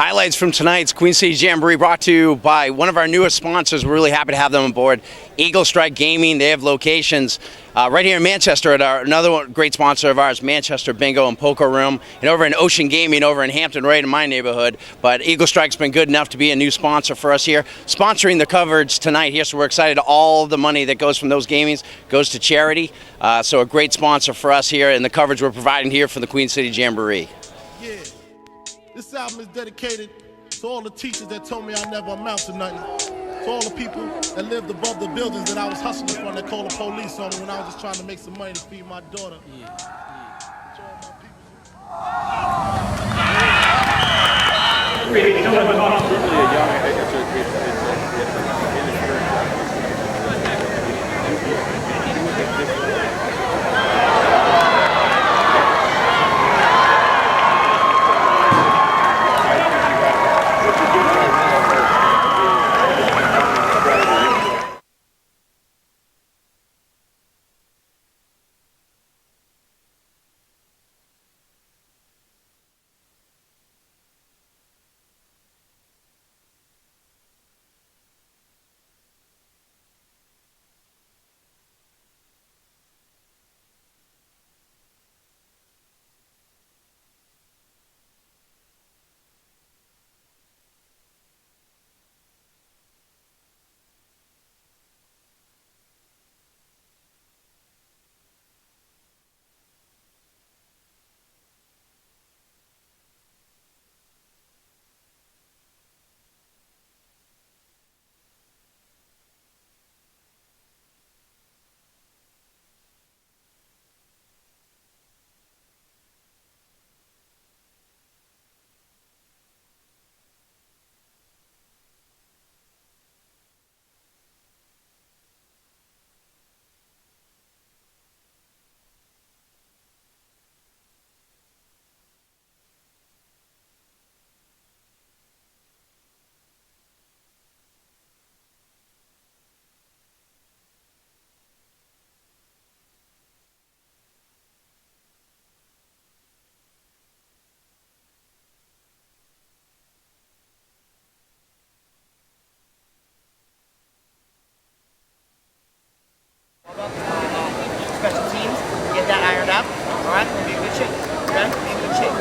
Highlights from tonight's Queen City Jamboree brought to you by one of our newest sponsors. We're really happy to have them on board, Eagle Strike Gaming. They have locations right here in Manchester at another great sponsor of ours, Manchester Bingo and Poker Room, and over in Ocean Gaming over in Hampton, right in my neighborhood. But Eagle Strike's been good enough to be a new sponsor for us here, sponsoring the coverage tonight here. So we're excited. All the money that goes from those gamings goes to charity. So a great sponsor for us here and the coverage we're providing here for the Queen City Jamboree. Yeah. This album is dedicated to all the teachers that told me I never amount to nothing. To all the people that lived above the buildings that I was hustling from that called the police on me when I was just trying to make some money to feed my daughter. To all special teams, get that ironed up. All right, be in good shape. Okay, be in good shape.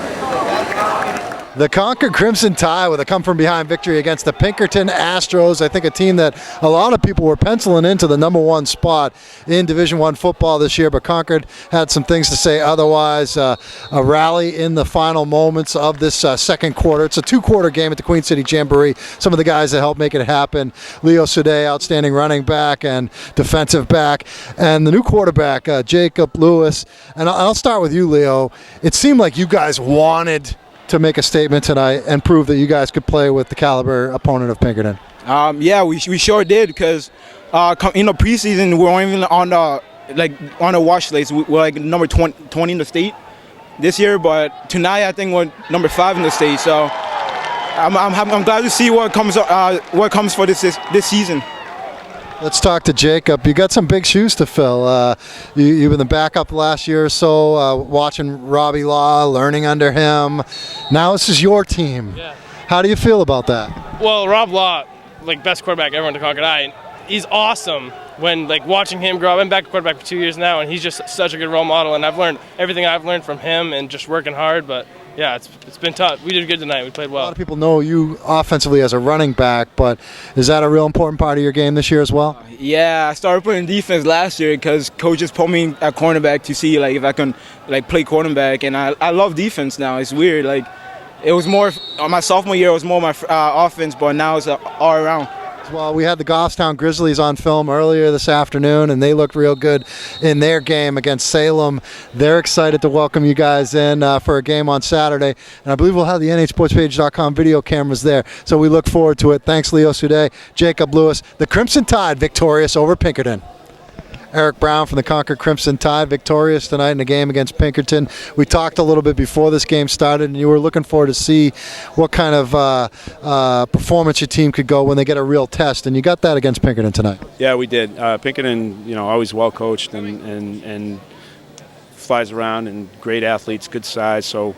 The Concord Crimson Tide with a come-from-behind victory against the Pinkerton Astros. I think a team that a lot of people were penciling into the #1 spot in Division I football this year, but Concord had some things to say otherwise. A rally in the final moments of this second quarter. It's a two-quarter game at the Queen City Jamboree. Some of the guys that helped make it happen: Leo Sude, outstanding running back and defensive back, and the new quarterback, Jacob Lewis. And I'll start with you, Leo. It seemed like you guys wanted to make a statement tonight and prove that you guys could play with the caliber opponent of Pinkerton. Yeah, we sure did, because preseason we weren't even on the watch list. We're like number 20 in the state this year, but tonight I think we're number 5 in the state. So I'm glad to see what comes for this season. Let's talk to Jacob. You got some big shoes to fill. You've been the backup last year or so, watching Robbie Law, learning under him. Now this is your team. Yeah. How do you feel about that? Well, Rob Law, best quarterback ever in the Concord Eye. He's awesome. When watching him grow up, I've been backup quarterback for 2 years now, and he's just such a good role model. And I've learned everything I've learned from him, and just working hard. But yeah, it's been tough. We did good tonight. We played well. A lot of people know you offensively as a running back, but is that a real important part of your game this year as well? Yeah, I started playing defense last year because coaches put me at cornerback to see if I can play quarterback, and I love defense now. It's weird. It was more my sophomore year. It was more my offense, but now it's all around. Well, we had the Goffstown Grizzlies on film earlier this afternoon, and they looked real good in their game against Salem. They're excited to welcome you guys in for a game on Saturday, and I believe we'll have the nhsportspage.com video cameras there, so we look forward to it. Thanks, Leo Sude. Jacob Lewis. The Crimson Tide victorious over Pinkerton. Eric Brown from the Concord Crimson Tide, victorious tonight in the game against Pinkerton. We talked a little bit before this game started, and you were looking forward to see what kind of performance your team could go when they get a real test, and you got that against Pinkerton tonight. Yeah, we did. Pinkerton, always well coached and flies around, and great athletes, good size. So,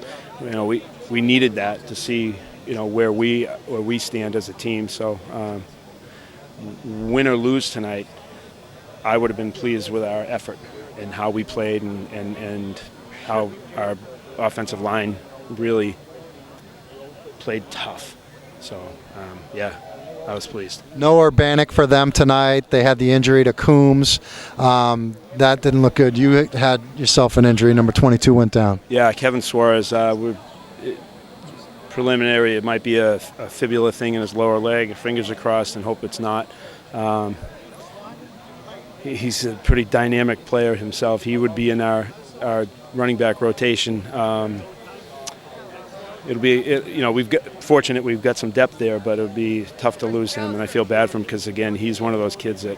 we needed that to see, where we stand as a team. So win or lose tonight, I would have been pleased with our effort and how we played and how our offensive line really played tough. So, yeah, I was pleased. No Urbanic for them tonight. They had the injury to Coombs. That didn't look good. You had yourself an injury. Number 22 went down. Yeah, Kevin Suarez. Preliminary, it might be a fibula thing in his lower leg. Fingers are crossed and hope it's not. He's a pretty dynamic player himself. He would be in our running back rotation. Fortunate we've got some depth there, but it would be tough to lose him, and I feel bad for him because, again, he's one of those kids that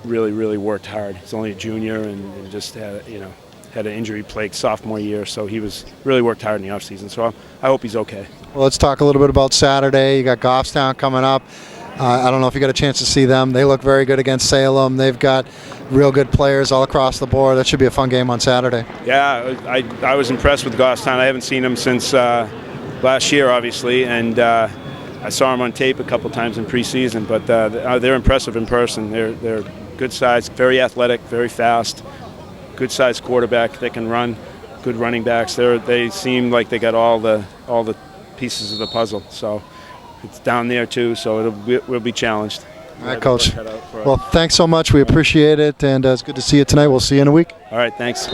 really, really worked hard. He's only a junior and just had an injury-plagued sophomore year, so he really worked hard in the offseason. So I hope he's okay. Well, let's talk a little bit about Saturday. You got Goffstown coming up. I don't know if you got a chance to see them. They look very good against Salem. They've got real good players all across the board. That should be a fun game on Saturday. Yeah, I was impressed with Goffstown. I haven't seen them since last year, obviously, and I saw them on tape a couple times in preseason. But they're impressive in person. They're good size, very athletic, very fast, good size quarterback. They can run, good running backs. They seem like they got all the pieces of the puzzle. So. It's down there too, so we'll be challenged. All right, Coach. Well, thanks so much. We appreciate it, and it's good to see you tonight. We'll see you in a week. All right, thanks.